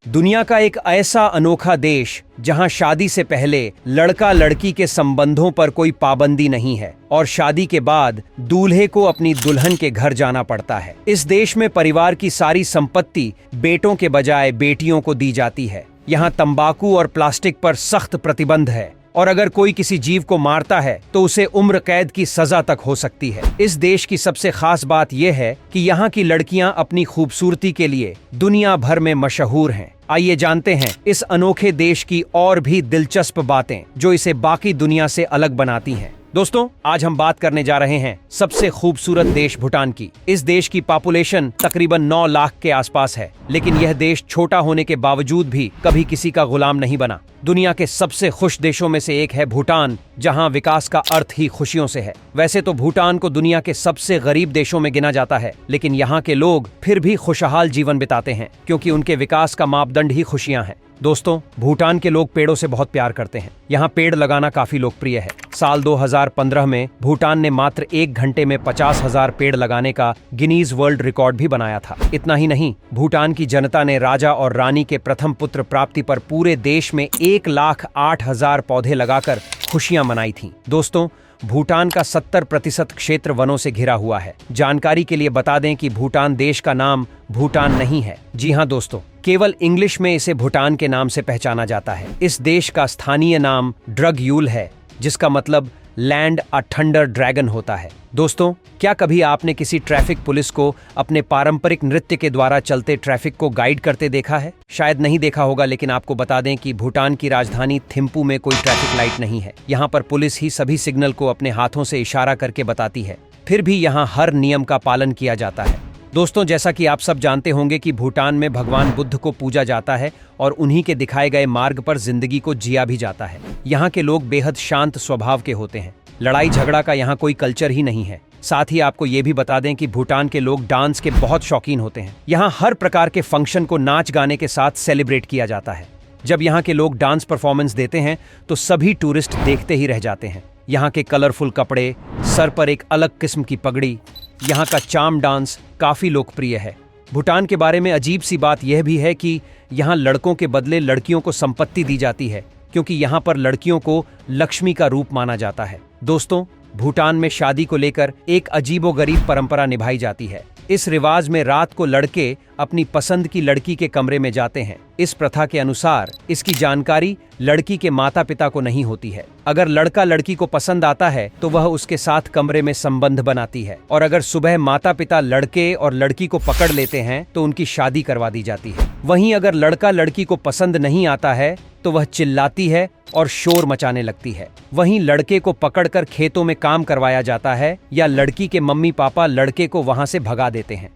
दुनिया का एक ऐसा अनोखा देश जहां शादी से पहले लड़का लड़की के संबंधों पर कोई पाबंदी नहीं है और शादी के बाद दूल्हे को अपनी दुल्हन के घर जाना पड़ता है। इस देश में परिवार की सारी संपत्ति बेटों के बजाय बेटियों को दी जाती है। यहाँ तंबाकू और प्लास्टिक पर सख्त प्रतिबंध है और अगर कोई किसी जीव को मारता है तो उसे उम्र कैद की सजा तक हो सकती है। इस देश की सबसे खास बात यह है कि यहाँ की लड़कियां अपनी खूबसूरती के लिए दुनिया भर में मशहूर हैं। आइए जानते हैं इस अनोखे देश की और भी दिलचस्प बातें जो इसे बाकी दुनिया से अलग बनाती हैं। दोस्तों, आज हम बात करने जा रहे हैं सबसे खूबसूरत देश भूटान की। इस देश की पॉपुलेशन तकरीबन 9 लाख के आसपास है, लेकिन यह देश छोटा होने के बावजूद भी कभी किसी का गुलाम नहीं बना। दुनिया के सबसे खुश देशों में से एक है भूटान, जहां विकास का अर्थ ही खुशियों से है। वैसे तो भूटान को दुनिया के सबसे गरीब देशों में गिना जाता है, लेकिन यहाँ के लोग फिर भी खुशहाल जीवन बिताते हैं क्योंकि उनके विकास का मापदंड ही खुशियां हैं। दोस्तों, भूटान के लोग पेड़ों से बहुत प्यार करते हैं। यहाँ पेड़ लगाना काफी लोकप्रिय है। साल 2015 में भूटान ने मात्र 1 घंटे में 50,000 पेड़ लगाने का गिनीज वर्ल्ड रिकॉर्ड भी बनाया था। इतना ही नहीं, भूटान की जनता ने राजा और रानी के प्रथम पुत्र प्राप्ति पर पूरे देश में 1,08,000 पौधे लगाकर खुशियां मनाई थीं। दोस्तों, भूटान का 70% क्षेत्र वनों से घिरा हुआ है। जानकारी के लिए बता दें कि भूटान देश का नाम भूटान नहीं है। जी हाँ दोस्तों, केवल इंग्लिश में इसे भूटान के नाम से पहचाना जाता है। इस देश का स्थानीय नाम ड्रगयूल है, जिसका मतलब लैंड अ थंडर ड्रैगन होता है। दोस्तों, क्या कभी आपने किसी ट्रैफिक पुलिस को अपने पारंपरिक नृत्य के द्वारा चलते ट्रैफिक को गाइड करते देखा है? शायद नहीं देखा होगा, लेकिन आपको बता दें कि भूटान की राजधानी थिम्पू में कोई ट्रैफिक लाइट नहीं है। यहाँ पर पुलिस ही सभी सिग्नल को अपने हाथों से इशारा करके बताती है। फिर भी यहाँ हर नियम का पालन किया जाता है। दोस्तों, जैसा कि आप सब जानते होंगे कि भूटान में भगवान बुद्ध को पूजा जाता है और उन्हीं के दिखाए गए मार्ग पर जिंदगी को जिया भी जाता है। यहाँ के लोग बेहद शांत स्वभाव के होते हैं। लड़ाई झगड़ा का यहाँ कोई कल्चर ही नहीं है। साथ ही आपको ये भी बता दें कि भूटान के लोग डांस के बहुत शौकीन होते हैं। यहाँ हर प्रकार के फंक्शन को नाच गाने के साथ सेलिब्रेट किया जाता है। जब यहाँ के लोग डांस परफॉर्मेंस देते हैं तो सभी टूरिस्ट देखते ही रह जाते हैं। यहाँ के कलरफुल कपड़े, सर पर एक अलग किस्म की पगड़ी, यहाँ का चार्म डांस काफी लोकप्रिय है। भूटान के बारे में अजीब सी बात यह भी है कि यहाँ लड़कों के बदले लड़कियों को संपत्ति दी जाती है, क्योंकि यहाँ पर लड़कियों को लक्ष्मी का रूप माना जाता है। दोस्तों, भूटान में शादी को लेकर एक अजीबोगरीब परंपरा निभाई जाती है। इस रिवाज में रात को लड़के अपनी पसंद की लड़की के कमरे में जाते हैं। इस प्रथा के अनुसार इसकी जानकारी लड़की के माता पिता को नहीं होती है। अगर लड़का लड़की को पसंद आता है तो वह उसके साथ कमरे में संबंध बनाती है और अगर सुबह माता पिता लड़के और लड़की को पकड़ लेते हैं तो उनकी शादी करवा दी जाती है। वहीं अगर लड़का लड़की को पसंद नहीं आता है तो वह चिल्लाती है और शोर मचाने लगती है। वहीं लड़के को पकड़कर खेतों में काम करवाया जाता है या लड़की के मम्मी पापा लड़के को वहां से भगा देते हैं।